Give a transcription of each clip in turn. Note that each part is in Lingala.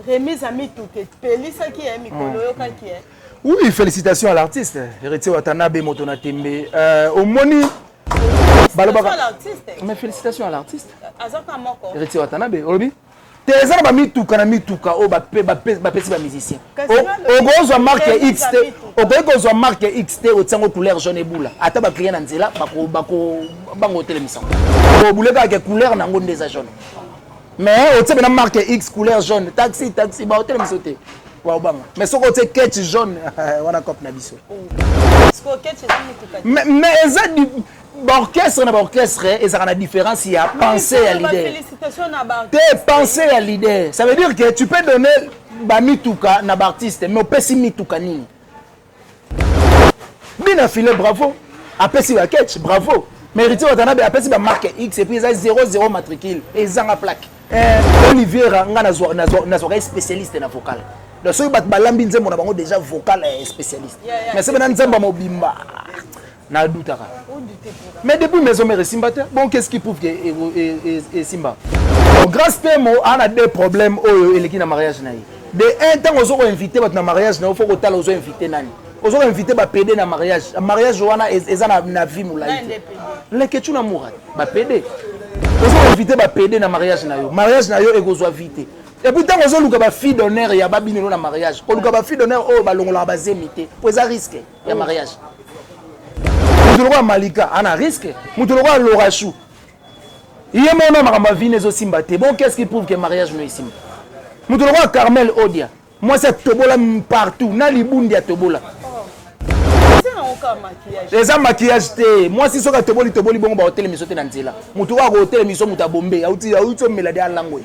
remise à Mitouke. Pelisa qui est Mikolo qui est. Oui, félicitations à l'artiste. Héritier Watanabe Motona Tembe. Au Moni. Mais félicitations à l'artiste. Héritier Watanabe. Olobi. Teza ba mituka na mituka o ba pesi ba musicien. Ogozo marque XT. Ogozo marque XT o tsango couleur jaune et boula. Ata ba client na nzela bako bango télémission. O bouleka ke couleur na ngonde za jaune. Mais o tsebe na marque X couleur jaune. Taxi ba hôtel misoté. Wa obanga. Mais soko tse ketch jaune wana cop na biso. Soko ketch mituka. Mais eza du orchestre na orchestre et ça a la différence il y a penser à l'idée. T'es penser à l'idée. Ça veut dire que tu peux donner ba mituka na artiste mais opesi mituka nini. Bina filé bravo. Apesi ba ketch bravo. Mais Héritier Watanabe apesi ba marque X et puis ça 00 matricule et zanga plaque. Olivier nga na zo spécialiste na vocal. Le soy bat balambi nzembo na bango déjà vocal spécialiste. Mais c'est maintenant nzembo mobimba. Na doutara. Mais depuis maison mère Simba, bon qu'est-ce qui prouve que Simba? Grâce Temo on a des problèmes au eleki na mariage naï. De un temps on a invité votre mariage na faut que tala on invité nani. On a invité ba PD na mariage. Mariage wana ezana na vie moulaï. Le que tu na moura ba PD. On a invité ba PD na mariage na yo. Mariage na yo egozo invité. Et puis tant on luka ba fille d'honneur ya ba binelo na mariage. On luka ba fille d'honneur o ba longola ba zemité. Pour ça risque ya mariage. Mutulwa Malika ana risque. Mutulwa Lorachou. Il y a mon homme à vie n'est aussi mbatté. Bon, qu'est-ce qui prouve que mariage n'est ici? Mutulwa Carmel Odia. Moi, c'est Tobola partout. Nalibundi à Tobola. Les hommes maquillage. Moi, si c'est Toboli bon, bah, hôtel, mais sauter dans là. Mutulwa hôtel, mais sauter à Bombay. Aouti, aouti, mais la dernière langue.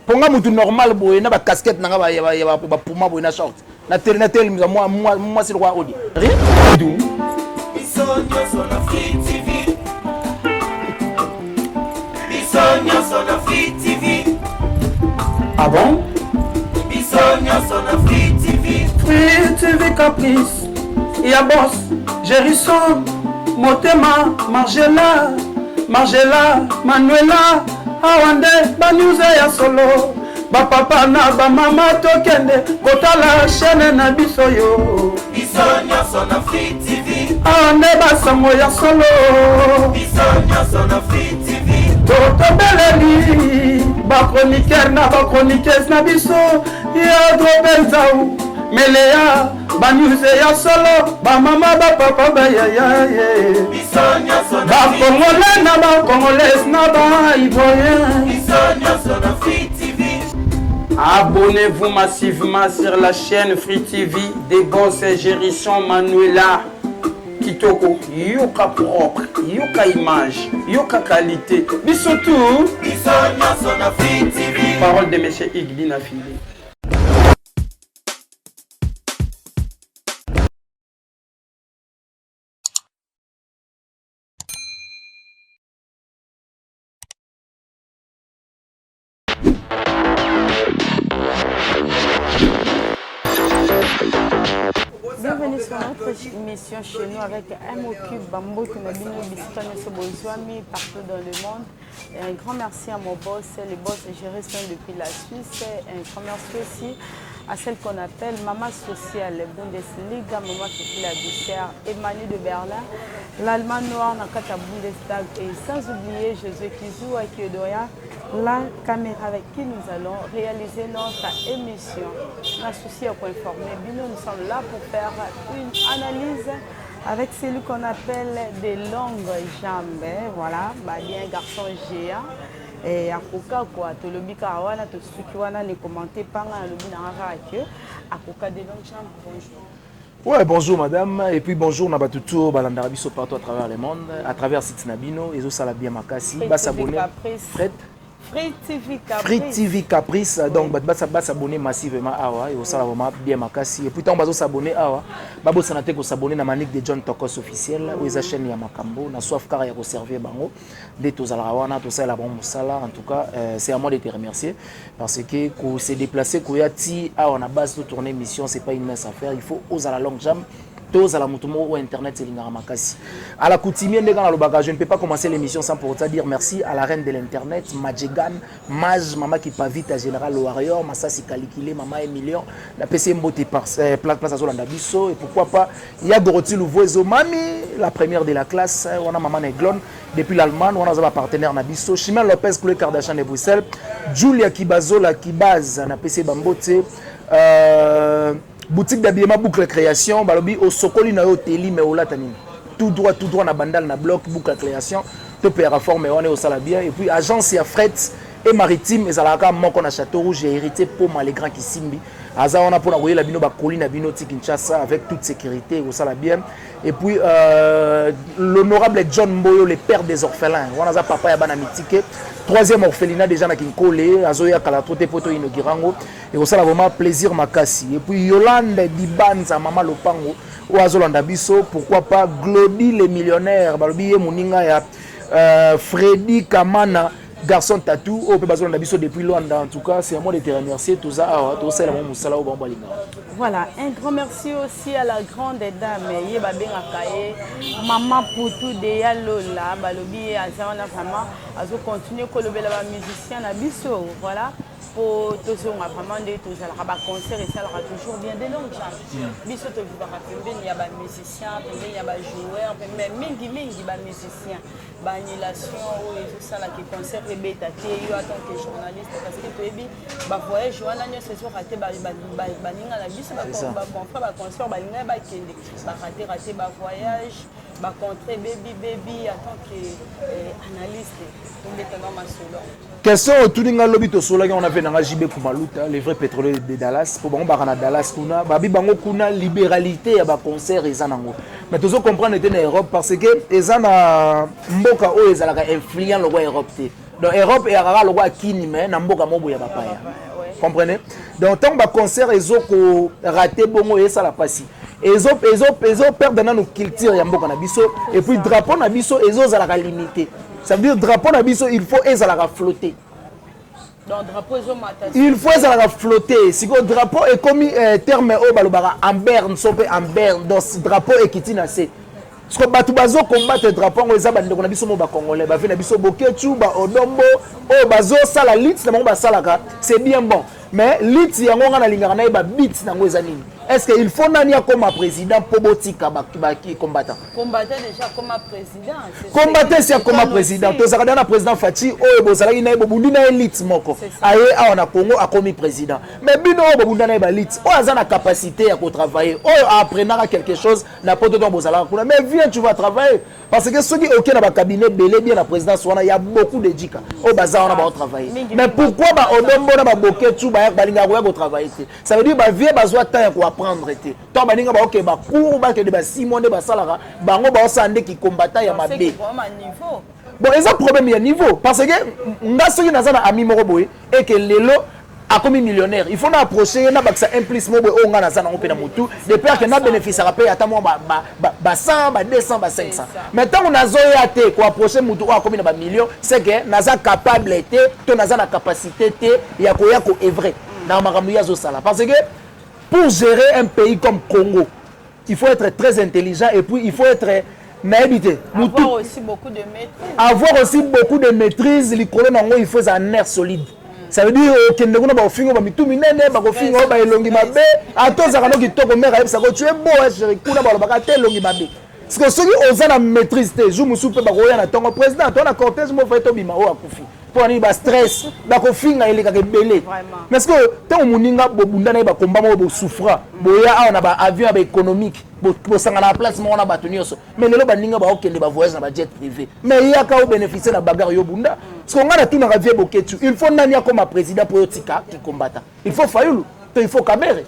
Pour moi, mutu normal, boy, na ba casquette, na ba puma, boy, na short. Na tel, moi, c'est le roi Odia. Rien? Ah bon? Free TV Caprice, Y'a Boss, Gérisson, Motema, Margela, Manuela, Awande, Banouze ya solo, Papa na ba mama tokende, Kotala chaîne na bisoyo. Bisonya sona Free TV. Awande basango ya solo. Bisonya sona Free TV. Toto beleli, ba chroniqueur na ba chroniqueuse na biso, ya drobenzau, Melea, ba news ya solo, ba mama ba papa ba ya. Bisonya sona ba congolais na ba congolaise na ba ivoirien. Bisonya sona Free TV. Abonnez-vous massivement sur la chaîne Free TV des Boss et Gérisson Manuela Kitoko. Yoka propre, yoka image, yoka qualité. Bisoutou. Bisonya sona Free TV. Parole de monsieur Iglina Fili. Bienvenue sur notre émission chez nous avec M.O.Cube Bambo qui m'a bien partout dans le monde. Et un grand merci à mon boss, les boss Gérisson depuis la Suisse. Et un grand merci aussi à celle qu'on appelle Maman Sociale, Bundesliga, Maman qui fait la douceur, Emmanuel de Berlin, l'Allemand noir Nakata Bundestag et sans oublier Jésus Kizou à Kyodoya, la caméra avec qui nous allons réaliser notre émission. L'associé pour informer, nous sommes là pour faire une analyse avec celui qu'on appelle des longues jambes. Voilà, bien garçon géant. Et à Koka, quoi, tu le bikawana, tu sukiwana, les commenter par le binara à Koka des longues jambes. Bonjour. Ouais, bonjour madame, et puis bonjour Nabatuto, Balandarabiso partout à travers le monde, à travers Sitnabino, et ça la bien makasi, bas s'abonner. Free TV Caprice, donc bas s'abonner massivement awa, et ça la vraiment bien makasi, et puis tant bas s'abonner awa, babo sanate ko s'abonner na manique de John Tokos officiel, ou esa chaîne ya makambo, na soif car ya ko servir bango, de tous alarawana, tout ça la bon sala, en tout cas, c'est à moi de te remercier, parce que qu'on s'est déplacé, qu'on y a ti, on a base de tourner mission, c'est pas une mince affaire, il faut oser la longue jambe. tous à la moutomo ou internet c'est l'ingaramakasi. À la coutumier je ne peux pas commencer l'émission sans pour autant dire merci à la reine de l'internet, Majegan, Maj, maman qui pas vite à Général Warrior, Massasi Kalikile, maman Emilion, la PC Mbote place à Zolanda Bisso, et pourquoi pas, il y a Dorothy Louvoiseau, Mami, la première de la classe, on a maman Neglon, depuis l'Allemagne, on a un partenaire Nabisso, Chimène Lopez, Chloé Kardashian de Bruxelles, Julia Kibazo, la Kibaz, na PC Bambote, boutique d'habillement Boucle Création, balobi au Sokoli na hôteli mais au latani. Tout droit na bandal na bloc Boucle Création, to père forme on est au Salabia et puis agence ya fret et maritime ezalaka moko na Château Rouge j'ai hérité pour les grands qui simbi. Aza on a pour envoyer la bino ba colline bino Kinshasa avec toute sécurité au Salabia et puis l'honorable John Mboyo le père des orphelins. On a papa ya bana mitike. Troisième orphelinat déjà na Kinkole, Azoya Kalatrote poto inaugurango et ça vraiment plaisir makasi. Et puis Yolande Dibanza maman Lopango ou Azolanda Bisso, pourquoi pas Glody les millionnaires, balobi moninga ya Freddy Kamana garçon tatou au peu Azolanda Bisso depuis Luanda. En tout cas, c'est à moi de te remercier tout ça la mon musala au bambalinga. Voilà, un grand merci aussi à la grande dame Yeba Bengakaye, maman Poutou de Yalola, balobi azana vraiment azo continuer kolobe la musicien na biso, voilà. Pour tous ceux qui ont demandé tous à la concert et ça aura toujours bien des longues gens. Biso to vivra pembeni ya ba musicien, pembeni ya ba joueur, même mingi ba musicien. Ba annulation ou tout ça là qui concert et bêta té yo en tant que journaliste parce que tu ba voyage wana nyo ce soir raté ba ninga la biso ba confrère ba concert ba ninga ba kende ba raté ba voyage ba contrer baby en tant que analyste tomber dans ma solo. Question autour de l'obito solo on avait dans JB Kumaluta les vrais pétroliers de Dallas pour bango ba Dallas kuna babi bango kuna libéralité ya ba concert ezanango mais tous comprendre était en Europe parce que ezana mboka o ezalaka influent le roi Europe té donc Europe et ara le roi kini mais na mboka mobo ya bapaya comprenez donc tant ba concert ezoko raté bongo et ça la passi ezo perdre dans nos culture ya mboka na biso et puis drapeau na biso ezo zalaka limité. Ça veut dire drapeau na biso il faut ezalaka flotter. Donc drapeau il faut ezalaka flotter. Si le drapeau est comme terme o balobara en berne sope en berne donc drapeau ekiti na se. Parce que batu bazo combattre drapeau ngo eza bandeko na biso mo ba congolais ba fe na biso boketu ba odombo o bazo sala lit na mo ba salaka c'est bien bon mais lit yango nga na lingaka na ba beat nango eza nini. Est-ce qu'il faut nania comme président pour botika qui combattant? Combattant déjà comme président. Combattant c'est comme président. Tous ça dans président Fati o bozalaki na bobundi na elite moko. Aye a on a Congo a commis président. Mais bino bobundi na ba elite. O azana capacité à travailler. O apprenant quelque chose na poto don bozalaka kuna. Mais viens tu vas travailler parce que ceux qui OK na ba cabinet belé bien la présidence wana il y a beaucoup de dika. O baza on a ba travailler. Mais pourquoi ba odombo na ba boketu ba balinga ko travailler? Ça veut dire ba vie bazwa temps pour prendre été to baninga ba OK ba cour ba ke de ba 6 mois de ba salara bango ba osande ki combattant ya mabe bon eza problème ya niveau parce que nga soki nazana ami moko boye et que lelo a comme millionnaire il faut na approcher na baksa implice mo boye o nga nazana ngo pe na mutu de peur que na bénéfice rapé ata mo ba 100 ba 200 ba 500 maintenant on a zoya te ko approcher mutu o a comme na ba million c'est que naza capable te to naza na capacité te ya ko evrer na makambo ya zo sala parce que pour gérer un pays comme Congo, il faut être très intelligent et puis il faut être naïbité. Avoir aussi beaucoup de maîtrise. Avoir aussi beaucoup de maîtrise. Il faut un air solide. Ça veut dire que nous avons fait un peu de parce que ceux qui ont la maîtrise, je me suis dit que le président, ton cortège, je vais te pour aller au stress, d'accord, finga il est belé. Mais est-ce que tant on ninga bobunda na ba combat mo souffra, boya on a ba avion ba économique, bo sanga na place mo na ba tunioso. Mais lelo ba ninga ba okende ba voyage na ba jet privé. Mais il y a ka bénéficier na bagarre yo bunda. Parce qu'on a tout na vie boketu. Il faut nania comme président pour yotika qui combattant. Il faut Fayulu, il faut Kabere.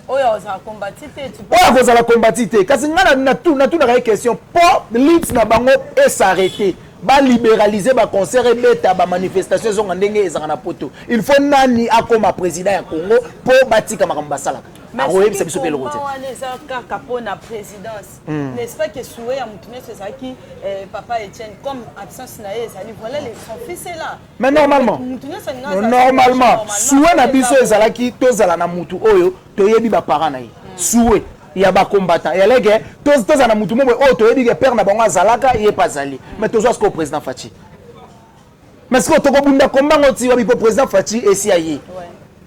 Oyo za combattre tu peux. Oyo za la combattre. Kasi ngana na tout na question pour lit na bango et s'arrêter. Ba libéraliser ba concert et beta ba manifestation zo ndenge ezanga na poto. Il faut nani akoma président ya Congo pour batika makamba salaka. Mais c'est ça le route. La présidence. N'est-ce pas que souhait à Moutoune c'est ça qui papa Etienne comme absence naé ça dit voilà son fils est là. Mais normalement souhait na biso ezalaki tozala na mutu oyo toyebi ba parents naé. Souhait il y a des combattants. Il y a les gars, tous en mutu mo o to yebi ke père na bango azalaka il est pas zali. Mais to zo ce président Fachi. Mais ce que to ko bunda combat ngoti wa bipo président Fachi et si ayi.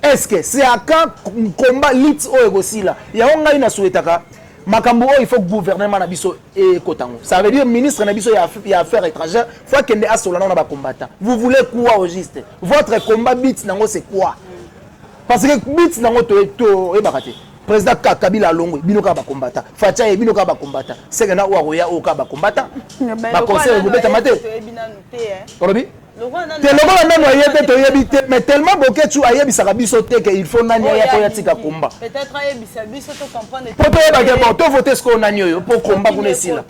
Est-ce que c'est à quand combat lit o egosi là. Ya on a une souhaitaka makambo il faut gouvernement na biso et kotango. Ça veut dire ministre na biso ya affaires étrangères, faut que ndé asolana na ba combattant. Vous voulez quoi au juste? Votre combat bit nango c'est quoi? Parce que bit nango to e bakate. Président Kabila Longo, binoka ba combattant. Facha e binoka ba combattant. C'est que na oya o ka ba combattant. Ba conseil go beta mate. Olobi? Te lokola nano ayebe to yebite mais tellement boke tu ayebi sakabiso te que il faut nani ya ko yatika combat. Peut-être ayebisa biso to comprendre. Pour to yeba ke bon to voter ce qu'on a nyoyo pour combat kuna sila.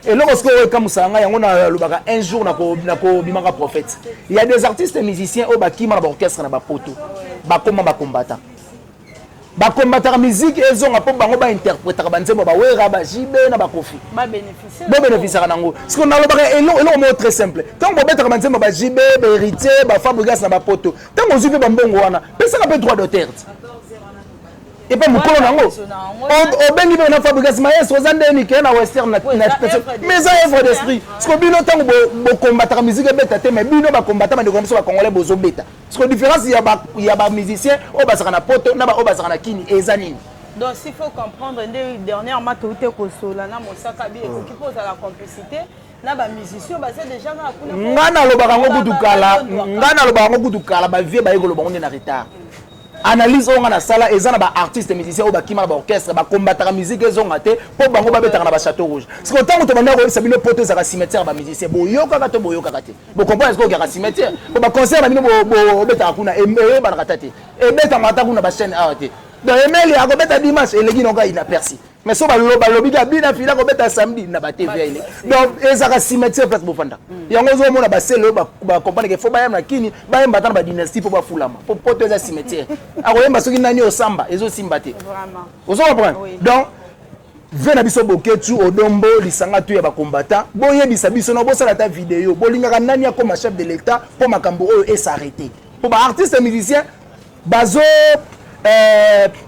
Et lorsque o ka musanga yango na lubaka un jour na ko bimaka prophète. Il y a des artistes et musiciens au bakima na orchestre na ba poto. Ba komba ba combattant. Ba combattre musique ils ont pour bango ba interpréter ba nzembo ba wera ba jibe na ba kofi ba bénéficier ba bénéficier nango ce qu'on a le bagay et mot très simple tant ko betaka ba nzembo ba jibe ba héritier ba fabrigas na ba poto tant ko zupe ba mbongo wana pesa na pe droit d'auteur et pas mukolo nango o bengi be na fabrigas maestro zande ni ke na western na mais ça œuvre d'esprit ce que bino tant bo combattre musique beta te mais bino ba combattre ba de congolais bozo beta. Parce que la différence, il y a des musiciens, au Basarana Poto, na au Basarana Kini et Zanine. Donc, s'il faut comprendre, dernièrement, tu as qui pose à la complicité, na ba musicien, c'est déjà ngana lo barango kudukala ba vie ba yego bango na retard. Analyse on na sala ezana ba artiste musicien au bakima ba orchestre ba combattre musique ezonga te po bango ba betaka na ba château rouge. Parce que tant que banda ko sabino poto za cimetière ba musicien boyoka ka to boyoka ka te. Bo comprendre est-ce que ka cimetière ko ba concert na bino bo betaka kuna e ba na kata te. E beta mata kuna ba chaîne art. Donc Emeli a ko beta dimanche et legi nonga ina persi. Mais so ba lobi ga bina fila ko beta samedi na ba TV ile. Donc ezaka cimetière place bofanda. Yango zo mona ba selo ba comprendre que faut ba yamna kini ba yamba tana ba dynastie pour ba fulama. Pour poto za cimetière. A ko yamba soki nani o samba ezo simbate. Vraiment. Vous comprenez? Oui. Donc vena biso boketu odombo lisanga tu ya ba combattant. Boyebisa biso no bosala ta vidéo. Bolingaka nani akoma chef de l'état pour makambo oyo et s'arrêter. Pour ba artiste musicien bazo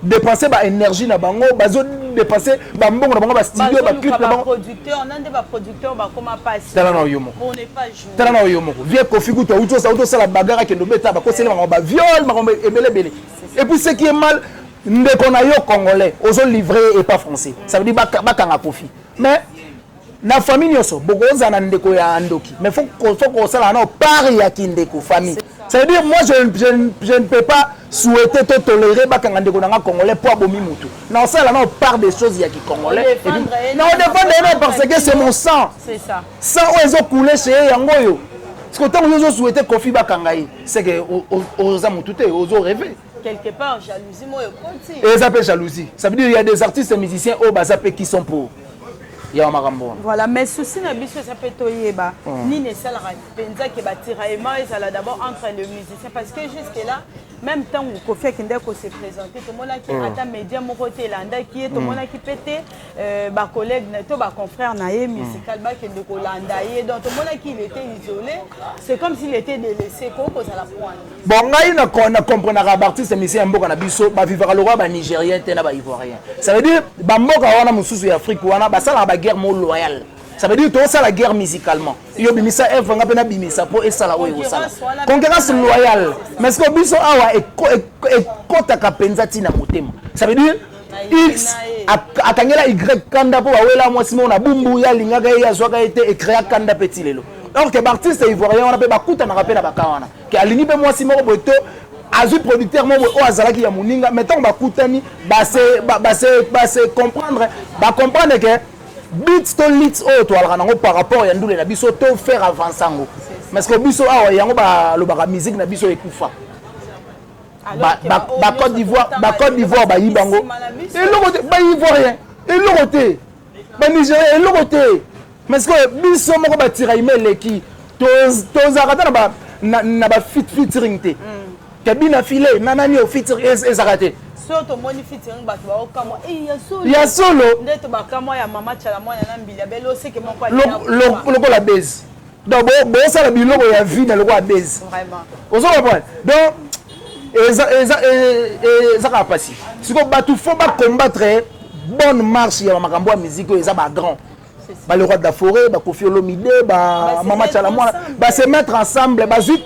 dépenser ba énergie na bango bazo dépenser ba mbongo na bango ba studio ba clip na bango producteur on a des producteurs ba comment passer tala na yomo on n'est pas joué tala na yomo vie Kofi Kuto auto ça la bagarre que no beta ba ko sele bango ba viol bango ebele et puis ce qui est mal ndeko na yo congolais ozo livré et pas français ça veut dire ba kanga Kofi mais na famille nyoso bokoza na ndeko ya ndoki mais faut qu'on sala na part ya kindeko famille. Ça veut dire moi je ne peux pas souhaiter te tolérer bakanga ndeko nanga congolais pour abomi mutu. Na ça là on part des choses ya ki congolais. Non on défend parce que c'est mon sang. C'est ça. Sang ozo couler chez yango yo. Parce que tant ozo souhaiter Kofi bakanga yi, c'est que oza mutu te ozo rêver. Quelque part jalousie moi continue. Et ça s'appelle jalousie. Ça veut dire il y a des artistes et musiciens au bazape qui sont pour. Voilà, mais souci na biso ça peut toyeba ni ne sala penza ke batiraillement et ça là d'abord entre le musicien parce que jusque là même temps où Kofi Akindele ko se présenter tout monde qui ata média mon côté landa qui est tout monde qui pété ba collègue to ba confrère naé musical ba ke de ko landa et donc tout monde qui il était isolé c'est comme s'il était délaissé ko ça la prendre bon ngai na comprendre ba artiste musicien mboka na biso ba vivre le roi ba nigérien te na ba ivoirien ça veut dire ba mboka wana mususu ya Afrique wana ba sala ba guerre mo loyale. Ça veut dire que ça la guerre musicalement. Yo bimisa F nga pena bimisa po esala oyo sala. Concurrence loyale. Mais ce que biso awa e kota ka penza tina motema. Ça veut dire X akangela Y kanda po wela mwasi mona bumbu ya lingaka ya zwaka ete e créer kanda petit lelo. Alors que artiste ivoirien on pe bakuta na rapela bakawana. Que alini pe mwasi moko boto azu producteur mo o azalaki ya muninga mettons bakutani ba se comprendre que bits to leads to alrango par rapport ya ndule na biso to faire avancer ngo parce que biso awa yango ba lo ba musique na biso ekufa ba Côte d'Ivoire ba yibango et lokote ba ivoirien et lokote ba nigérien et lokote parce que biso moko ba tira email ki to zakata na ba featuring te kabina filé nanani au featuring ezakate soto moni featuring bato ba okamo ya solo ndeto bakamo ya mama chala mwana na mbila belo seke mon kwa loko la base donc bo ça la biloko ya vie na loko la base vraiment ozo comprendre donc ça ka passer siko bato faut pas combattre bonne marche ya makambo ya musique oyo eza ba grand ba le roi de la forêt ba Koffi Olomide ba Mama Chalamwana ba se mettre ensemble ba zui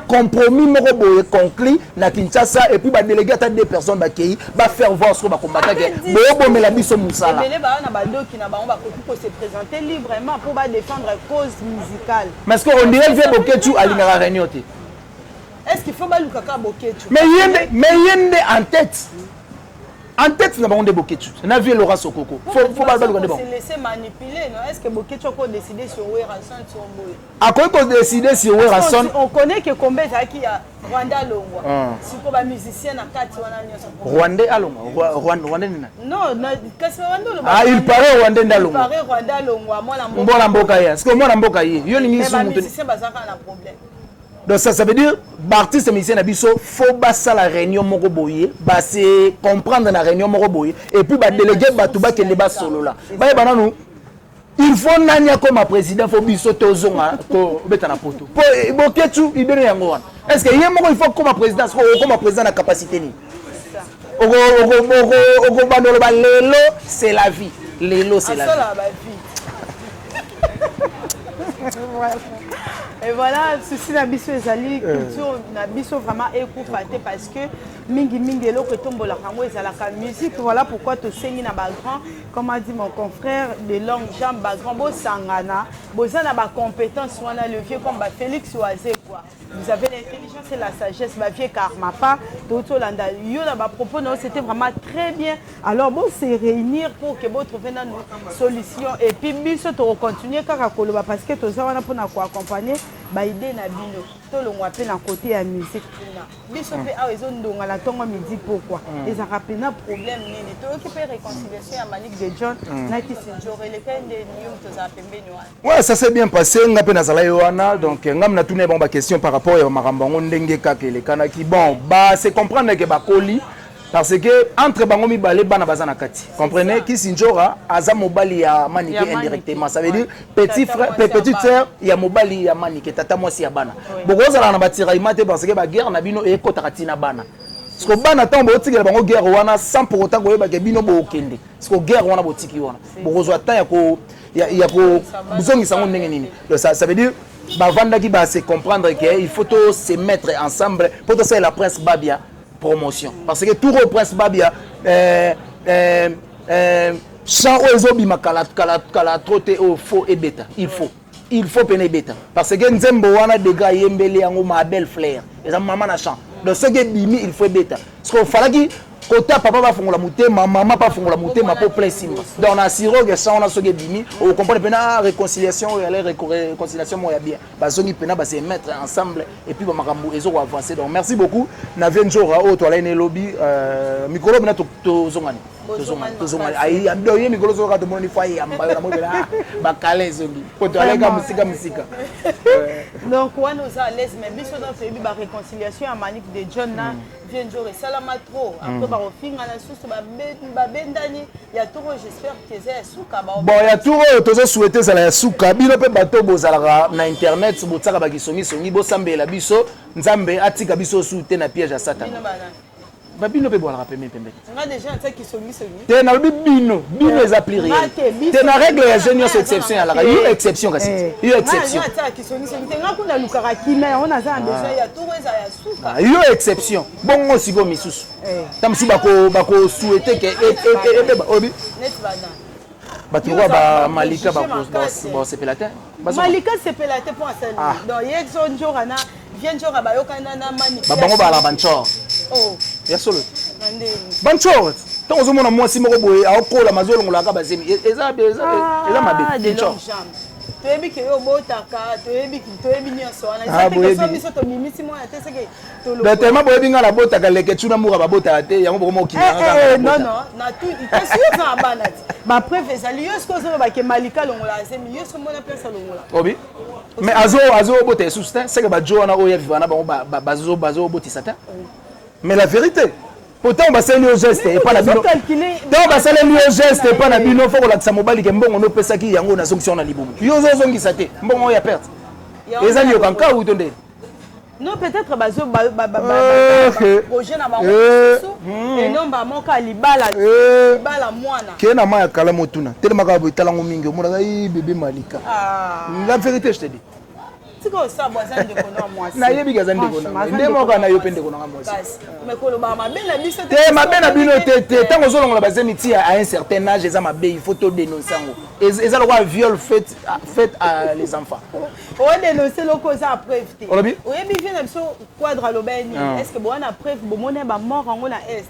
compromis moko boye conclu na Kinshasa et puis ba déléguer à 2 personnes ba kei ba faire voir ce ba combattre que boyo bomela biso musala mais ba na ba doki na ba on va se présenter librement pour ba défendre cause musicale mais est-ce qu'on dirait vieux Boketu alingara réunion te est-ce qu'il faut ba lukaka Boketu mais yende en tête na bango de Boketu na vie Laura Sokoko faut ba ba se laisser manipuler non est-ce que Boketu peut décider sur Weranson sur Boy a quoi qu'on décider sur Weranson on connaît que combien ça qui a Rwanda Longwa si ko ba musicien na kati wana nyonso Rwanda alongwa Rwanda nina non kasi Rwanda ah il paraît Rwanda ndalongwa il paraît Rwanda Longwa mwana mboka ya est-ce que mwana mboka ye yo ningi so mutu musicien bazaka na problème. Donc ça veut dire l'artiste musicien Nabiso faut basa la réunion moko boye ba se comprendre na réunion moko boye et puis ba déléguer batuba ke ba solo là ba bananu il faut nanya comme président faut biso tozonga ko beta na poto po Boketu idene yango wana est-ce que yé moko il faut comme président comme président na capacité ni ogo bandolo ba lelo c'est la vie lelo c'est la vie. Et voilà, ceci la biso ezali culture na biso vraiment écoufaté parce que mingi lo que tombe la kango ezalaka musique voilà pourquoi to sengi na ba grand comme a dit mon confrère de longue jambe ba grand bo sangana bozana ba compétence wana le vieux comme ba Félix Oazé quoi vous avez l'intelligence et la sagesse ba vieux Karma pas toto landa yo na ba propos non c'était vraiment très bien alors bon se réunir pour que bo trouver na solution et puis biso to continuer kaka koloba parce que to za wana pour na ko accompagner ba idée na bino to longwa pe na côté ya musique na biso pe a raison ndonga la tongo midi pourquoi les rappelé na problème nini to qui peut réconciliation à Manique de John na qui se jore le quand de nium to za pembeni wana ouais ça s'est bien passé nga pe na zala yoana donc ngam na tune bon ba question par rapport à makambango ndenge kakele kanaki bon ba c'est comprendre que ba koli parce que entre bango mibale bana bazana kati comprenez qui sinjora aza mobali ya Manique indirectement ça veut dire petit frère petite sœur ya mobali ya Manique tata mwasi ya bana bokozala na batiraillement te parce que ba guerre na bino e kotakati bana parce que bana tambo otikela bango guerre wana sans pour autant koyeba ke bino bokende parce que guerre wana botiki wana bokozwa ta ya ko buzongisa ngo ndenge nini donc ça veut dire bavanda ki ba se comprendre que il faut to se mettre ensemble pour to faire la presse babia promotion parce que tout au prince babia chant ozobi makala troté au faux et bêta il faut peine bêta parce que nzembo wana dega yembele yango ma belle fleur et ça maman na chant donc ce que bimi il faut bêta parce que falaki côté papa va fongola mutema maman pas fongola mutema pour plein simba donc na siro que ça on a ce que bimi on comprend pena réconciliation et la réconciliation moi bien bazongi pena ba se mettre ensemble et puis ba makambo ezo avancer donc merci beaucoup na venjora au toile ne lobby micro bina to zongani ai amdo ye micro zo ka to moni fai amba na mo bela ba kale zongi ko to aleka musika donc on nous à l'aise mais biso dans fait ba réconciliation à Manique de John na venjora salama trop après ba ofinga na susu ba bendani ya toro j'espère que c'est suka ba bon ya toro tozo souhaiter ça la suka bino pe bato bozalaka na internet botsaka ba kisongi songi bo sambela biso nzambe atika biso soute na piège à satan babino pe boala rappeler pembe nga déjà ça qui songi te na bino les appliquer te na règle ya génie c'est exception à la yo exception kasi yo exception nga qui songi nga kuna lukaka kina on a ça déjà ya toro eza ya suka yo exception bongo siko misusu tamsi bako souhaiter que obi net bana batouwa ba Malika ba c'est pelatin Malika c'est pelatin pour ça donc yexon jorana vient jora ba yokana na Manique ba bango ba la banchor oh ya solo banchor tant ozo mona mwasi moko boye akola mazolo ngolaka bazemi eza mabe de longue jambe toyebi ke yo botaka toyebi nyonso wana ça biso to mimisi mwana te seke to le tellement boyebi nga na botaka leke tuna muka ba botaka te yango boko mokina non na tout il sûr na bana ba preuve ezali yo ce que ba ke Malika longola azemi yo so mona place longola obi mais azo bote sustain c'est que ba jo na oya vivana ba bazo botisa ta mais la vérité pourtant on va saluer au geste et pas la bino donc on va saluer au geste et pas la bino faut que la mobali ke mbongo no pesa ki yango na zonction na libumu yo zo zongisa te mbongo ya perte ezali yo kanka ou tonde Non, peut-être bazo projet na bango et non ba moka libala mwana. Kena ma ya kala motuna. Tellement ka bo talango mingi omona ai bébé Malika. La vérité je te dis. Tiko sa boza ndeko na mwasi. Na yebi gaza ndeko na. Ndemo ka na yo pende ko na mwasi. Mais ko lo ba ma bena biso te ma bena bino te tango zo longola bazemi ti à un certain âge eza mabe il faut to dénoncer ngo. Eza le viol fait à les enfants. On dénoncer le cause à preuve. Olobi? Oyebi vient biso quadra lobeni. Est-ce que bona preuve bo mona ba mort ngo na est.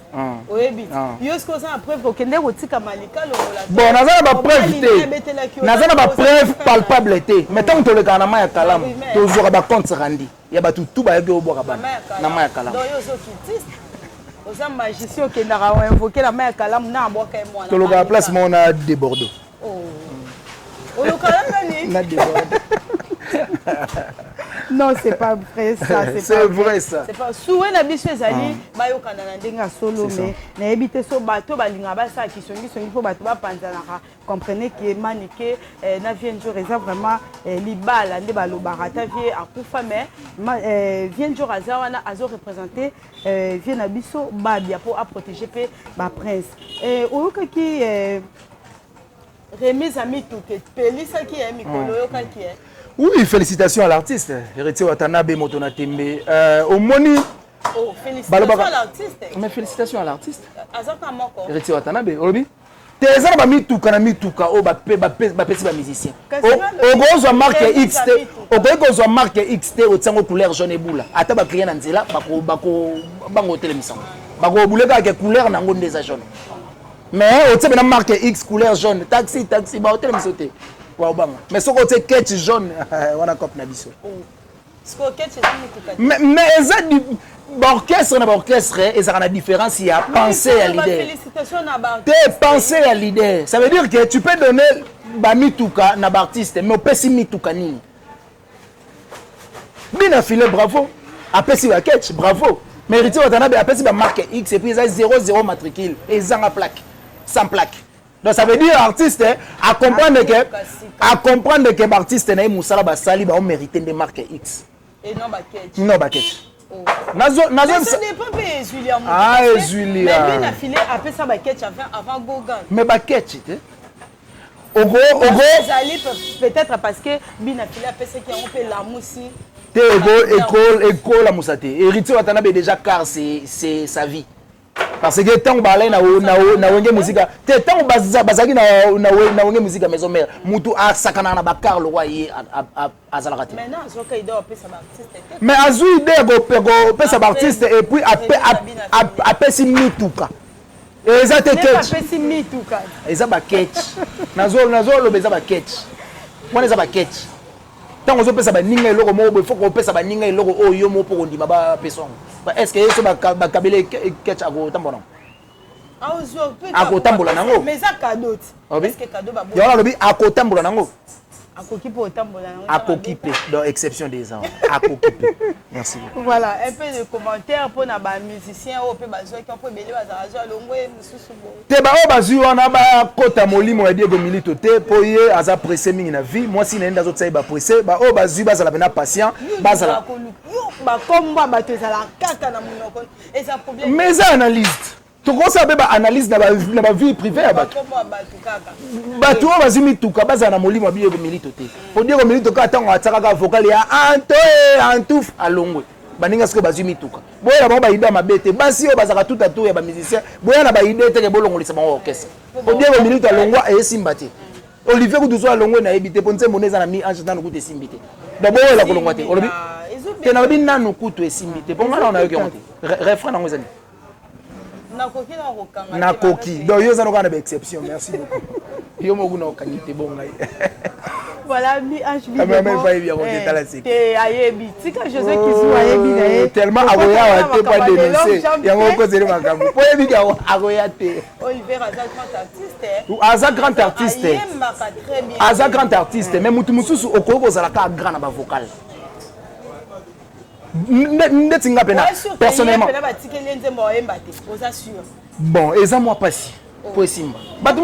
Oyebi. Yo ce cause à preuve ko kende ko tika Malika longola. Bon naza na ba preuve te. Naza na ba preuve palpable te. Mais tant que le kana ma ya kalam. Toujours ba compte randi. Ya ba tout ba yego boka ba. Na ma ya kalam. Donc yo so kitiste. Oza magicien qui n'a pas invoqué la main kalam na boka moi. To loka place mon a de Bordeaux. Oh. O loka nani? Na de Bordeaux. Non, c'est pas vrai ça. C'est vrai ça. C'est pas soué na biso ezali bayo kana na ndenga solo mais na ebité so bato balinga ba sa ki songi po bato ba panzana comprenez que manike na vient jour eza vraiment libala nde balobara ta vie akufa mais vient jour azawana azo représenter vient na biso babia pour protéger pe ba prince oyoka ki remise à mituke pelisa ki est mikolo yoka ki est. Oui, félicitations à l'artiste. Héritier Watanabe Motona Tembe. Au Moni. Oh, félicitations à l'artiste. Mais félicitations à l'artiste. Azaka moko. Héritier Watanabe. Olobi. Teza ba mituka na mituka o ba pesi ba musicien. O gozo marque XT. O gozo marque XT o tsango couleur jaune et boula. Ata ba client na nzela bako bango télémission. Bako buleka ke couleur na ngonde za jaune. Mais o tsebe na marque X couleur jaune. Taxi ba hôtel misoté. Mais ce côté ketch jaune, on a copé na biso. Mais ça dit orchestre na orchestre, et ça a la différence, il y a pensée à l'idée. T'es pensé à l'idée. Ça veut dire que tu peux donner ba mituka na artiste, mais au pesi mituka nini. Bien affilé, bravo. Apesi ba ketch, bravo. Mais Héritier Watanabe apesi ba marque X et puis ça 00 matricule et ça a plaque, sans plaque. Donc ça veut dire artiste à comprendre que l'artiste na musala basali ba on mériter des marques X. Et non ba ketch. Non ba ketch. Nazo ça dépend pas Julia. Ah Julia. Mais bien affilé après ça ba ketch avant Gogan. Mais ba ketch Ogo peut-être parce que bien affilé après ça qui on peut la moussi. École la moussate. Héritier Watanabe déjà car c'est sa vie. Parce que tant balai na wenge musique te tant bazaki na wenge musique maison mère mutu a sakana na bakar le roi azala raté maintenant zo ka idée pesa ba artiste mais azu idée go pesa ba artiste et puis apesi mituka eza te ketch apesi mituka eza ba ketch nazo lo beza ba ketch mwana eza ba ketch tant ozo pesa ba ninga eloko mo faut ko pesa ba ninga eloko oyo mo pour ndima ba pesong. Est-ce que ce ba kabele ketch ako tambola? Ako tambola nango. Mais ça cadeau. Est-ce que cadeau ba bon? Yo la lobi ako tambola nango. Ako kipo tambola nango. Ako kipe dans exception des ans. Ako kipe. Merci beaucoup. Voilà, un peu de commentaires pour na ba musicien o pe bazo ki on peut belé bazazo longwe mususu bo. Te ba o bazu wana ba kota molimo ya Diego Milito te po ye aza pressé mingi na vie. Moi si nenda zo tsai ba pressé ba o bazu bazala bena patient bazala. Ba komba ba tezala kaka na munoko. Et ça problème. Mais ça analyste. Tu commences à faire analyse dans la vie privée à Batou. Batou va zimi tout kabaza na molimo biyo Milito te. Pour dire Milito ka tango atsaka vocal ya antouf alongwe. Baninga sko bazimi tuka. Boya ba ida mabete basi o bazaka tout à tout ya ba musicien. Boya na ba ida te ke bolongolisa ba orchestre. Pour dire Milito alongwa et simbate. Olivier Kuduzo alongwe na ebité ponse moneza na mi ange na kuté simbité. D'abord la kolongwa te. Olobi. Te na bi nanu kutu e simbité. Bonga na yo konte. Refrain na ngwezani. Nakoki. Donc yo zano kana ba exception. Merci beaucoup. Yo mogu na kanité bonga. Voilà, mi ange bi. Même pas bien on est à la sécu. Te ayebi. Tika José Kizu ayebi na ye. Tellement agoya wa te pas dénoncer. Yango ko zeli makambo. Po yebi ka agoya te. Olivier Aza grand artiste. Aza grand artiste. Aza grand artiste. Mais mutu mususu okoko zala ka grand na ba vocal. Personnellement. Bon, et ça moi pas si. po esimba bato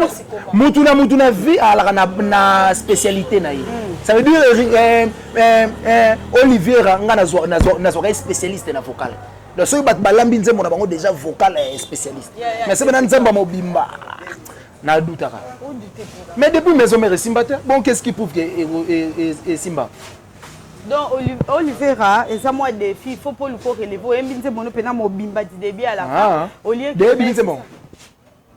mutu na vie alaka na spécialité na ye ça veut dire Oliviera nga nazwaka spécialiste na vocal donc soki bato balambi nzembo na bango déjà vocal spécialiste mais c'est maintenant nzembo mobimba na dutaka mais depuis maison mère esimba te bon qu'est-ce qui prouve que esimba donc Oliveira eza moi défi il faut pas le relever oyembi nzembo no pena mobimba du début à la fin au lieu début nzembo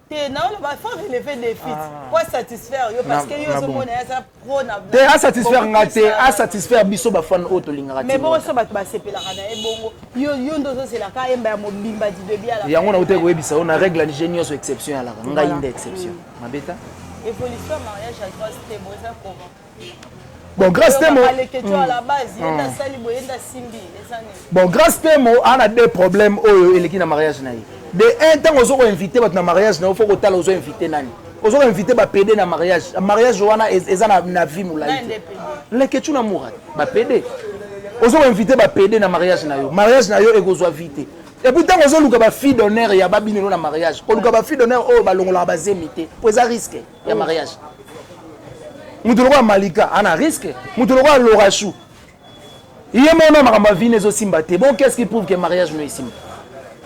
non, il faut relever des défis. Pour satisfaire, parce que yo so mona ça pro na. Te a satisfaire ngate, a satisfaire biso ba fan auto lingara. Mais bon so ba sepela kana e bongo. Yo ndozo c'est la ka emba ya mobimba du début à la fin. Yango na uté ko ebisa on a règle ingénieux sur exception à la. Nga inde exception. Mabeta. Évolution mariage à grâce témo ça comment? Bon, grâce Temo. Bon, grâce Temo, on a des problèmes au éléki na mariage naï. De un temps aux autres invités votre mariage na, il faut que tu aux invité nani. Aux autres invités ba pédé na mariage. Mariage wana ezana na vie moula. Les que tu na moura ba pédé. Aux autres invités ba pédé na mariage na yo. Mariage na yo egozo vite. Et puis tant aux autres luka ba fille d'honneur ya ba binelo na mariage. Ko luka ba fille d'honneur oh ba longola ba zemité. Pour ça risque ya mariage. Mutuloko Malika ana risque. Mutuloko Lorachou. Il y a mon homme à vie nezo simbate. Bon, qu'est-ce qui prouve que mariage no ici?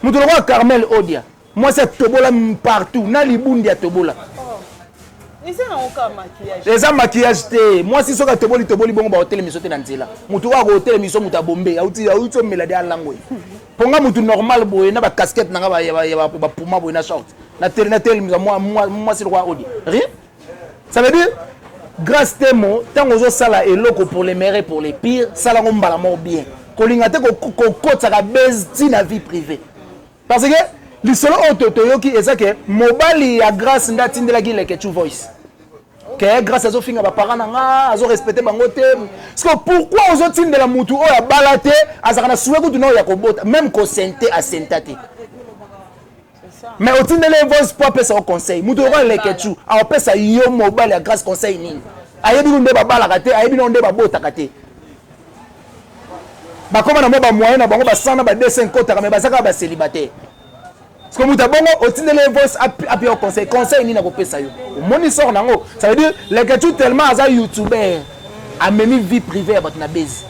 Mutuloko Carmel Odia. Moi c'est tobola partout. Na libundi ya tobola. Ils ont aucun maquillage. Les hommes maquillage te. Moi si soka toboli bon ba hotel miso te na nzela. Mutuloko ko hotel miso muta bombe. Auti melade à langwe. Ponga mutu normal boye na ba casquette na ba puma boye na short. Na tel moi c'est le roi Odia. Rien? Ça veut dire grâce Temo, tant aux autres sala et loco pour les meilleurs et pour les pires, ça la romba la mort bien. Kolingate ko côte ça baise na vie privée. Parce que le solo ototoyoki est ça que mobile ya grâce ndati ndela ki like two voice. Que grâce à zo finga ba parents nga azo respecter bango te. Parce que pourquoi aux autres de la mutu o ya balate azakana souwe ku tuno ya kobota même ko sente a sentate. Mais au tindele voice pour passer au conseil. Mutu ro le ketu. A pesa yo mobile ya grâce conseil nini. Ayebi nde ba bala kate, ayebi nde ba bota kate. Ba koma na mo ba moyen na bango ba 100 na ba 200 kota mais ba saka ba célibataire. Parce que muta bongo au tindele voice api au conseil. Conseil nini na ko pesa yo. Moni sort nango. Ça veut dire le ketu tellement aza youtuber a même vie privée à na base.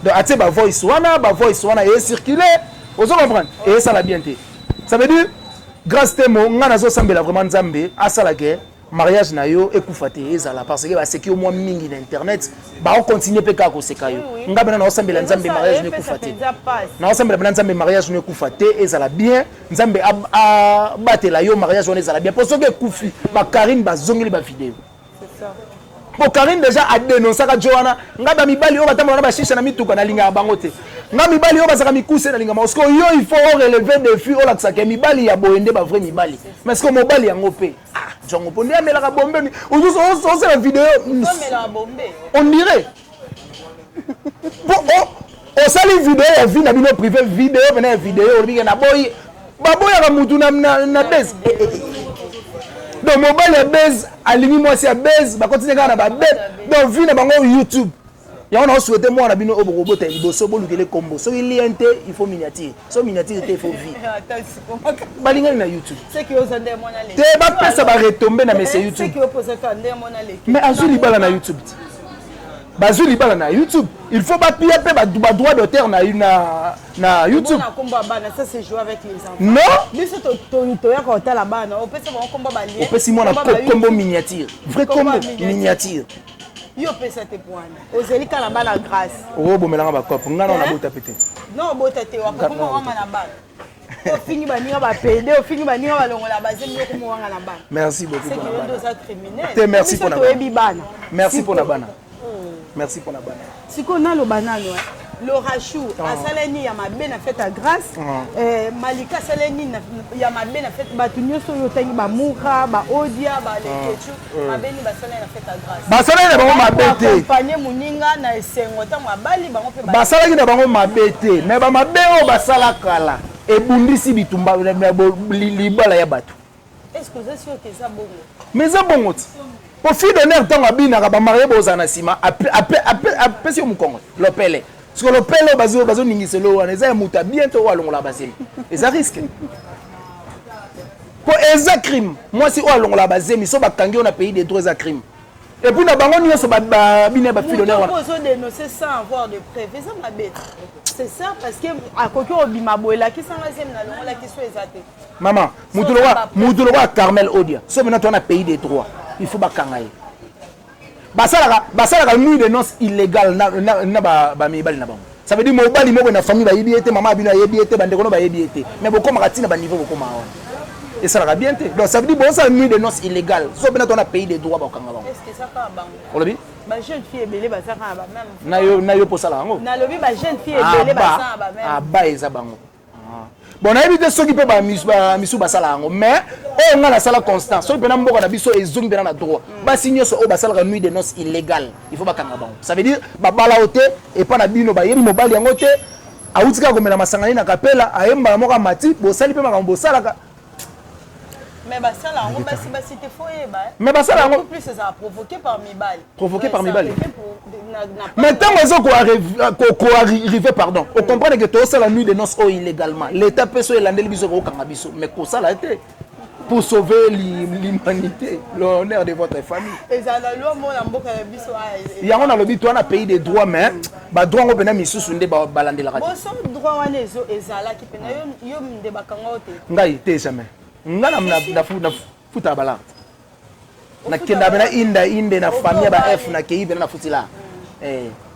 Donc atie ba voice wana et circuler. Vous comprenez? Et ça la bien té. Ça veut dire, grâce Temo, on a sambela vraiment Nzambe, à ça la guerre, mariage na yo ekufate ezala parce que ba seki au moins mingi na internet, ba on continue pe ka ko sekayo. Nga bana na sambela Nzambe mariage ne ekufate. Na sambela Nzambe mariage ne ekufate ezala bien, Nzambe a batela yo mariage on ezala bien. Pour ce que kufi, ba Karine ba zongeli ba vidéo. C'est ça. Pour Karine déjà a dénoncé ka Joana, nga ba mibali o batamba na ba shisha na mituka na linga bango te. Nga mibali yo bazaka mikuse na linga parce que yo il faut relever des filles o laksa ke mibali ya boende ba vrai mibali. Mais ce que mobali yango pe. Ah, jongo ponde amela ka bombe ni. On se la vidéo. On dirait. Bon, on sali vidéo ya vie na bino privé vidéo na vidéo on bi na boy. Ba boy ya mutu na base. Donc mobile ya base alimi moi c'est base ba continuer na ba base. Donc vie na bango YouTube. Il y a souhaité moi na bino oboko ta liboso bolukele combo so il il faut miniature so miniature il faut vie balingani na YouTube c'est que osande mona le te ba pesa ba retomber na monsieur YouTube c'est que opposer ka ndé mona le mais azuli bala na YouTube bazuli bala na YouTube il faut pas payer ba droit d'auteur na YouTube na komba bana ça c'est jouer avec les enfants non biso to ya ko tala bana opesa ba komba ba lien opesi moi na combo miniature vrai combo miniature yo pesa te poana ozeli kala bana grâce o bomelanga ba cop ngana na bota pété non bota te wa ko wanga na bana o fini ba ninga ba pede o fini ba ninga ba longola ba zemi ko mo wanga na bana merci beaucoup c'est que ndo ça criminel te merci pour na bana merci pour na bana merci pour na bana siko na lo banano Lorachou asaleni ya mabe na fête à grâce Malika saleni ya mabe na fête ba tunyoso yo tangi ba muka ba odia ba lekechu mabeni ba saleni na fête à grâce ba saleni na bango mabete accompagner muninga na esengo ta mabali bango pe ba salaki na bango mabete mais ba mabe o ba sala kala ebundisi bitumba libala ya bato est-ce que c'est sûr que ça bongo mais ça bongo au fil de l'heure tant abina ba marié bozana sima après si mu kongo lopele. Parce que le père bazo ningiselo wana eza muta bientôt walongola basili. Et ça risque. Pour un crime. Moi, si on l'a basé, mais si on a pays des droits à crime. Et puis, nous avons dit dénoncer sans avoir de preuves. C'est ça parce que à côté au Bimabola qui s'en la question exacte. Maman, Moutouloa Carmel Odia. Sauf maintenant on a pays des droits. Il faut pas kangaye. Basala nuit de noces illégales na ba mibali na bango. Ça veut dire mobali mo na famille ba yebiete maman abino yebiete bande kono ba yebiete. Mais beaucoup maratina ba niveau beaucoup maon. Et ça va bien. Donc ça veut dire bon ça nuit de noces illégales. Sauf maintenant on a pays des droits ba kanga bango. Est-ce que ça pas bango? On l'a dit? Ba jeune fille belé ba ça ba même. Na yo pour ça là ngo. Na lobi ba jeune fille belé ba ça ba même. Ah ba eza bango. Bon, on a évité ceux qui peuvent misu basala ngo mais on a la sala constant so pena mboko na biso ezongi pena na droit ba signer so o basala nuit de noces illégale il faut ba kanga bango ça veut dire ba bala ote et pas na bino ba yeli mobali yango te autika ko mena masangani na kapela ayemba moka mati bo sali pe makambo sala ka mais bah ça là on va si c'était foyer bah mais bah ça là en plus ça a provoqué par Mibali mais tant qu'on arrive pardon on comprend que tout ça la nuit de noces illégalement l'état peut se landel biso ko kanga biso mais ko ça là été pour sauver l'humanité l'honneur de votre famille et ça la loi mon mboka biso il y a on a le but on a pays des droits mais ba droit ngo pena misusu nde ba balandela ka bon son droit wana ezala ki pena yo nde bakanga ote ngai te jamais ngana na futa bala na kenda bena inde na famille ba F na kei bena na futila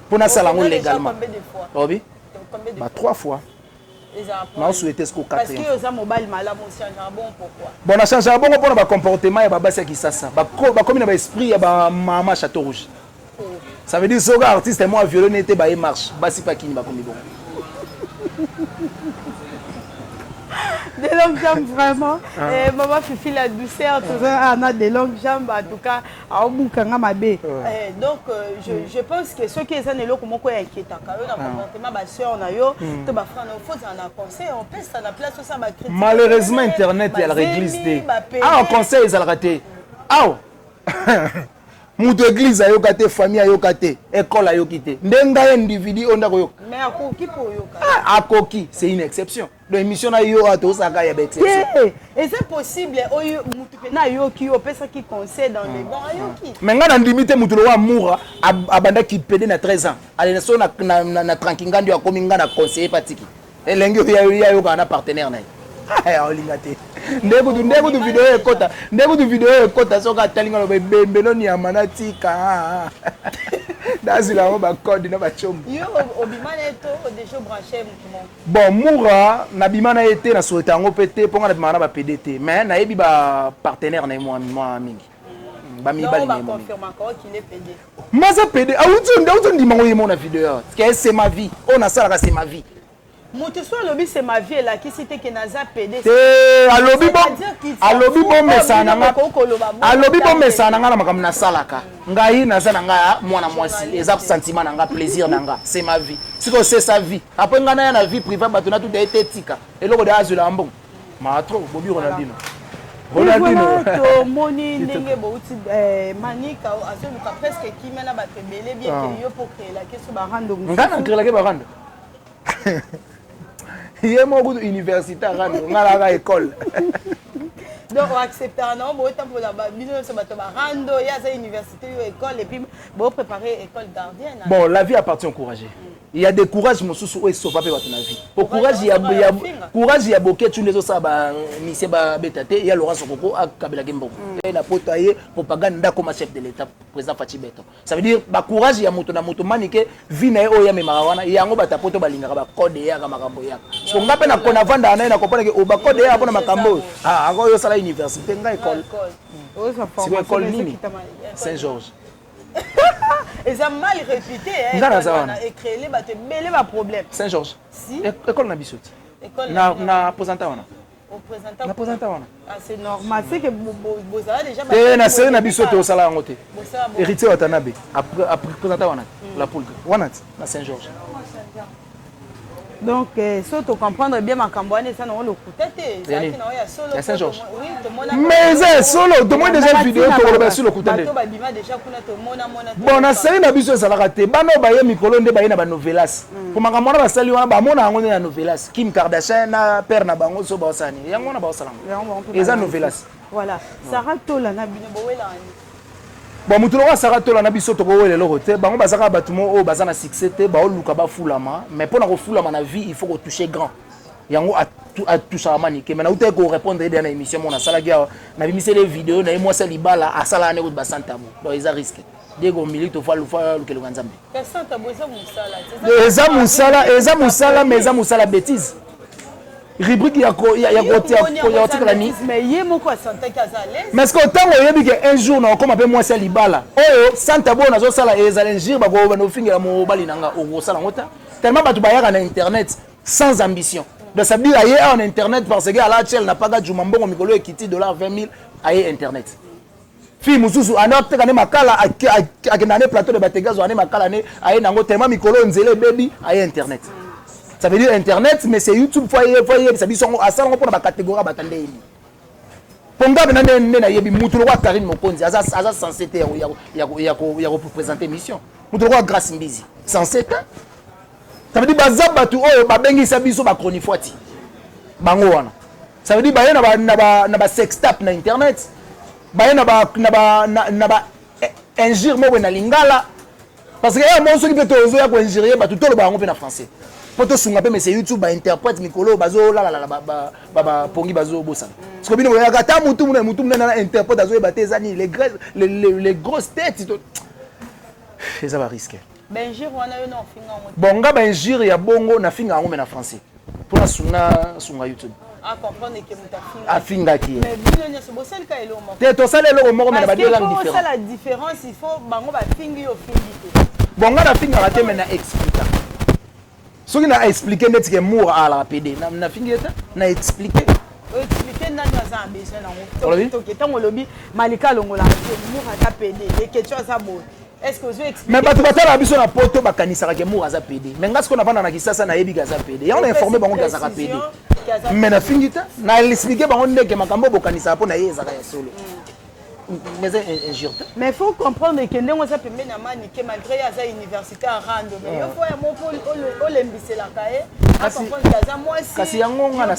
pour na sala ngo légalement obi ba 3 fois na souhaité ce ko 4e parce que oza mobile malamu aussi en bon pourquoi bon na change bon pour ba comportement ya ba basi ki sasa ba comme na ba esprit ya ba mama Château Rouge ça veut dire ce gars artiste moi violon était ba marche basi pa kini ba komi bon des longues jambes vraiment et maman Fifi la douceur on a des longues jambes en tout cas à Obukanga Mabe donc je pense que ceux qui sont là comment quoi inquiétant quand on a comportement ba sœur na yo to ba frère na faut en conseil on peut ça na place ça ba critique malheureusement internet et la réglisse des en conseil ils ont raté mutu église ayoka te famille ayoka te école ayoki te ndenga individu onda koyoka mais akoki po yoka akoki c'est une exception donc émission na yo ato saka ya exception et c'est possible oyo mutu pena yoki opesa ki conseil dans les bons ayoki mais ngana ndimite mutu lo wa mura abanda ki pede na 13 ans ale so na tranquinga ndio akomi ngana conseiller patiki elenge ya yoka na partenaire na olingate ndeko du video ekota soka talinga lo bembelo ni amana tika dazila ba code na ba chombo yo obimana eto déjà branché mutumo bon moura na bimana été na souhaité ngo pété ponga na bimana ba PDT mais na yebi ba partenaire na moi mingi ba mi bali ni moi confirme encore qu'il est PD maza PD auto ndimango yemo na vidéo que c'est ma vie on a ça c'est ma vie Mutu soit lobby c'est ma vie là qui c'était que naza PD alobi bon mesana nga alobi bon mesana nga na makambo na salaka ngai naza na nga mwana mwasi eza sentiment na nga plaisir na nga c'est ma vie siko c'est sa vie après nga na vie privée bato na tout été tika eloko de azula mbongo ma trop bobi Ronaldinho to moni ndenge bouti manika azoluka presque kimena bato belé bien que yo pour créer la question ba rando ngana créer la ke ba rando il y a mon université à rando ngala école donc on accepte non bon temps pour la business se battre rando il y a sa université ou école et puis bon préparer école gardienne bon la vie appartient au courage il y a des courages mosusu o sauver pa na vie au courage il y a boké tu les ça ba mise ba betate il y a Laurent Sokoko a Kabila Gembo et la potailler propagande comme chef de l'état président Fachi Beto ça veut dire ba courage ya moto na moto manike vie na o ya memara wana yango bata poto balinga ba code ya ka makambo ya so ngape na kona vanda na na comprendre que o ba code ya bona makambo ako yo sala université nga école c'est école nini Saint-Georges et ça mal réputé on a créé les bateaux belé ba problème Saint-Georges si école na bisoti école na présentant wana na présentant wana ah c'est normal c'est que bozala déjà na série na bisoti au sala ngote héritier Watanabe après présentant wana la poule wana na Saint-Georges Donc, si tu comprends bien ma campagne, ça n'a le coup de tête. C'est Saint-Georges. Mais c'est solo. Tu as déjà vidéo sur le coup de tête. Bon, na série na biso ça raté. Bano baye mikolo nde baye na ba novelas. Pour ma kamona ba sali wana ba mona ngone na novelas. Kim Kardashian na père na bango so ba sani. Yango na ba salam. Eza novelas. Voilà. Sarah Tola na bino bowela ani. Bon mutulo wa Sarah Tola na biso to bowela loko te. Bango bazaka batumo o bazana succès te ba oluka ba fulama. Mais pour na ko fulama na vie, il faut ko toucher grand. Yango a touché à manique. Mais na uta ko répondre dans une émission mon sala gia na bimise les vidéos na moi sali bala asala ne ko ba santabo. Donc ils a risque. Dego milito fa lufa lukelo nzambe. Eza musala mais eza musala bêtise. Rubrique ya article ni. Mais yé moko santa kazale. Mais est-ce que autant oyebi que un jour na comme appelle moi sali bala. Oyo santabo na zo sala ezala ngir ba go ba no fingira mo bali nanga o sala ngota. Tellement batu bayaka na internet sans ambition. Donc ça veut dire ailleurs en internet parce que à la chelle n'a pas gagné mbongo mikolo ekiti $20 000 ailleurs internet. Fille mususu anote kana makala akenane plateau de bategazo ane makala ne aye nango tellement mikolo nzele baby aye internet. Ça veut dire internet mais c'est YouTube foyer ça dit son asala pour ba catégorie batande yi. Ponga bena ne na yebi mutulo kwa Karine Mokonzi aza censé te ya représenter mission. Mutulo kwa Grace Mbizi censé te. Ça veut dire baza batu oyo babengisa biso ba chronifuati. Bango wana. Ça veut dire baye na ba sextape na internet. Baye na ba injure mo na lingala parce que ya mo so ki peut ozo ya ko injurier ba tout le bango pe na français. Poto sunga pe mais c'est YouTube ba interprète mikolo bazo la ba pongi bazo bosana. Parce que bino ya kata mutu na interprète azo ba tezani les grosses têtes. Ça va risquer. Benjir wana yo na finga ngo. Bonga benjir ya bongo na finga ngo mais na français. Pour sunga YouTube. À comprendre que muta finga. A finga ki. Mais bino nyoso bosel ka elo mo. Te to sala elo mo mais na ba deux langues différentes. Parce que la différence il faut bango ba fingi yo fingi te. Bonga na finga la te mais na expliquer. Ce qui na expliquer net que mour à la PD na fingi eta na expliquer. Expliquer nani aza besoin na ngo. To ke tango lobi malika longola mour ata PD. Les questions ça bon. Est-ce que vous expliquez? Mais batu batala biso na poto bakanisaka ke mour aza PD. Mais ngas ko na bana na kisasa na yebi gaza PD. Ya on a informé bango gaza PD. Mais na fingita na expliquer bango ndeke makambo bokanisa po na yeza ya solo. Mais injure. Mais faut comprendre que ndenge ça peut mena mani que malgré ya za université à rando mais il faut ya mon pôle olembise la kae à comprendre que za moi si kasi yango nga na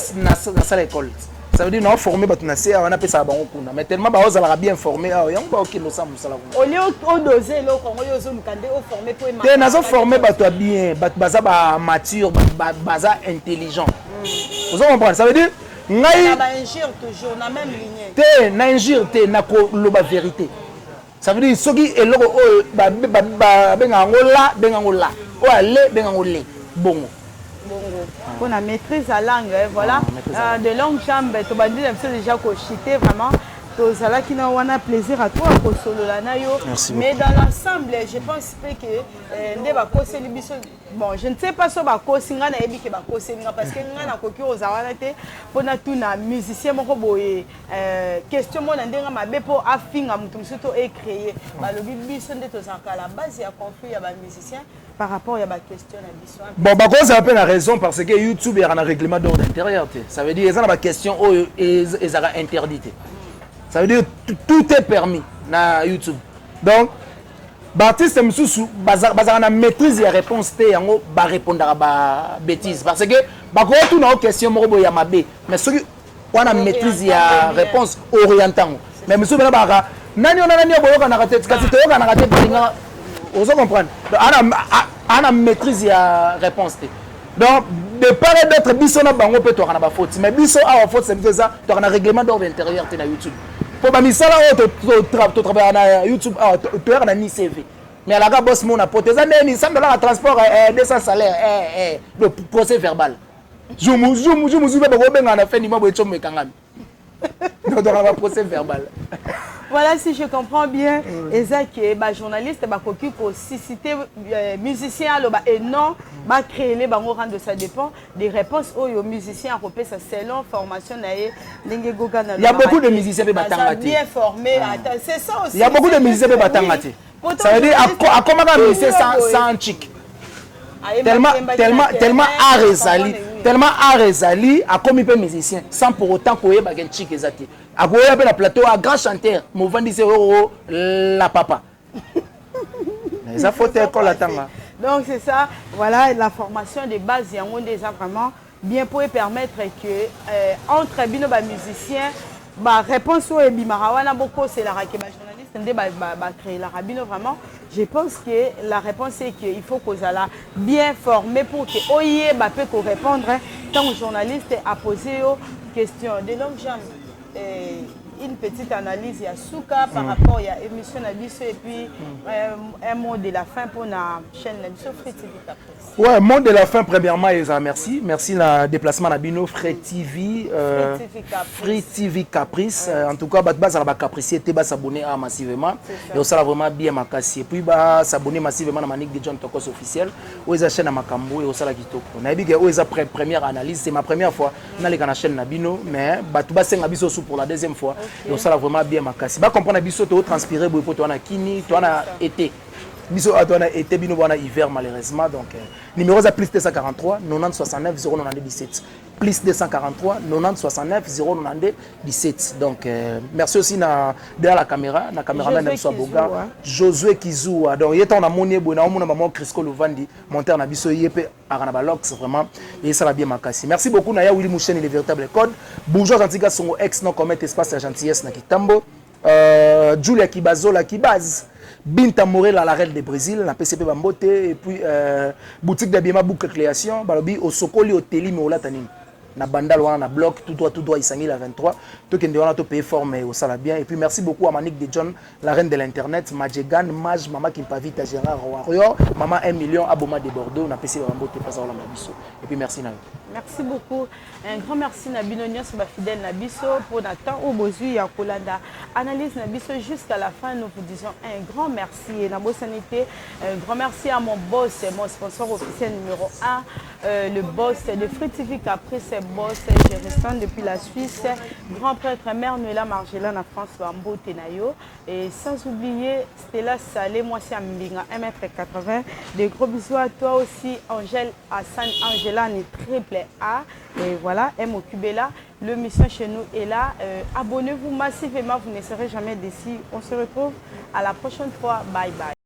sala école. Ça veut dire non formé batu na CA wana pesa bango kuna mais tellement ba ozala bien formé yango ba okino sa musala kuna. Au lieu au doser lo kongo yo zo mukande au formé pour te nazo formé batu bien batu baza ba mature baza intelligent. Vous comprenez ça veut dire ngai na injure toujours na même lignée. Te na injure te na ko loba vérité. Ça veut dire soki eloko o ba benga ngola o ale benga ngole bongo. On a maîtrise la langue, voilà. De longues jambes, tu vas dire déjà qu'on chité vraiment. Tozala qui n'a pas plaisir à toi pour solo la nayo. Mais dans l'ensemble, je pense que ne va causer les bisous. Bon, je ne sais pas si va causer nga na ebi que va causer nga parce que nga na koki ozawana te pour na tout na musicien moko boye question mo na ndenga mabe pour afinga mutu musuto e créer. Ba le bisou nde tozaka la base ya conflit ya ba musicien par rapport à la question à bisou. Bon, bah cause a peine la raison parce que YouTube est en règlement d'ordre intérieur. Ça veut dire ils ont la question ils ont interdit. Ça veut dire tout est permis na YouTube. Donc Baptiste Msusu bazana maîtrise la réponse te yango ba répondre à ba bêtise parce que ba ko tout na question moko ya mabe mais ceux qui on a maîtrise la réponse orientant mais monsieur bana ba nani boyoka na tête kasi toyoka na tête balinga ozo comprendre ana maîtrise la réponse te donc de part et d'autre biso na bango pe to kana ba faute mais biso a faute c'est ça to kana règlement d'ordre intérieur te na YouTube. Pour ma misala tu travailles na YouTube tu as ni CV mais à la gare boss mon apporte ça ni $100 à transport 200 salaire le procès verbal je me ba go benga na fait ni mabo etsomo ekangami donc on va procès verbal. Voilà, si je comprends bien, Ezak est journaliste, qui pour citer musicien et non, créer les de ça dépend des réponses aux musiciens à ça selon formation. Il y a beaucoup de musiciens qui sont bien formés. C'est ça aussi. Il y a beaucoup de musiciens qui sont ça veut dire à comment un musicien sans chic. tellement art ezali tellement art ezali akomi pe musicien sans pour autant koyeba ken chik ezati akoya pe na plateau a grand chanteur movandi se la papa ça faut école atanga. Donc c'est ça, voilà la formation de base yango déjà vraiment bien pour permettre que entre bino ba musicien ba réponse au ebimara wana boko c'est la rakeba journaliste ndé ba créer la rabino vraiment. Je pense que la réponse est qu'il faut qu'on soit bien formé pour que oye ba peut répondre tant que journaliste a posé aux questions de longue jambe. Une petite analyse, il y a Souka par rapport à l'émission Nabiso et puis un mot de la fin pour la chaîne Nabiso Free TV Caprice. Ouais, mot de la fin, premièrement, merci. Merci le déplacement Nabino Free TV. Free TV Caprice. En tout cas, base à la Caprice, tu s'abonner massivement. Et ça vraiment bien makasi. Et puis, s'abonner massivement à Manik de John Tokos officiel. Ou la chaîne à Makambo et au Sala Kitoko. On a dit que première analyse, c'est ma première fois dans la chaîne Nabino, mais tu vas Nabiso pour la deuxième fois. Et ça vraiment bien makasi. Ba comprendre biso to transpirer pour toi na kini, toi na été. Biso a toi na été bino na hiver malheureusement donc numéro za plus 243 90 69 092 17. Plus 243 90 69 092 17. Donc merci aussi na derrière la caméra na Mso Boga, Josué Kizua. Donc il est en amonie bona on maman Crisco Lovandi monteur na biso yepé arana balox vraiment et ça va bien makasi. Merci beaucoup na ya Willy Mouchen le véritable code. Bonjour Antiga son ex non commet espace la gentillesse na Kitambo. Julia Kibazola Kibaz. Binta Morel à la reine de Brésil, la PCP Bambote, et puis boutique d'habillement Boucle Création, Balobi, au Sokoli, au Teli, mais au Latanim. Na bandal wana na bloc tout droit isangi la 23 to kende wana to payer forme au sala bien et puis merci beaucoup à Manik de John la reine de l'internet Majegan Maj maman qui m'invite à Gérard Warrior maman 1 million aboma de Bordeaux na PC Bambote pas la biso et puis merci na. Merci beaucoup. Un grand merci Nabino Nyos ba fidèle Nabiso pour notre temps au Bozui ya Kolanda. Analyse Nabiso jusqu'à la fin nous vous disons un grand merci et Nabo Sanité un grand merci à mon boss mon sponsor officiel numéro 1 le boss de Free TV Caprice boss gérant depuis la Suisse grand prêtre Mère Noëlla Margela en France Bambo Tenayo et sans oublier Stella Salé moi c'est Mbinga 1m80 des gros bisous à toi aussi Angèle Hassan Angela ni triple A et voilà M Kubela le mission chez nous est là abonnez-vous massivement vous ne serez jamais déçus on se retrouve à la prochaine fois bye bye.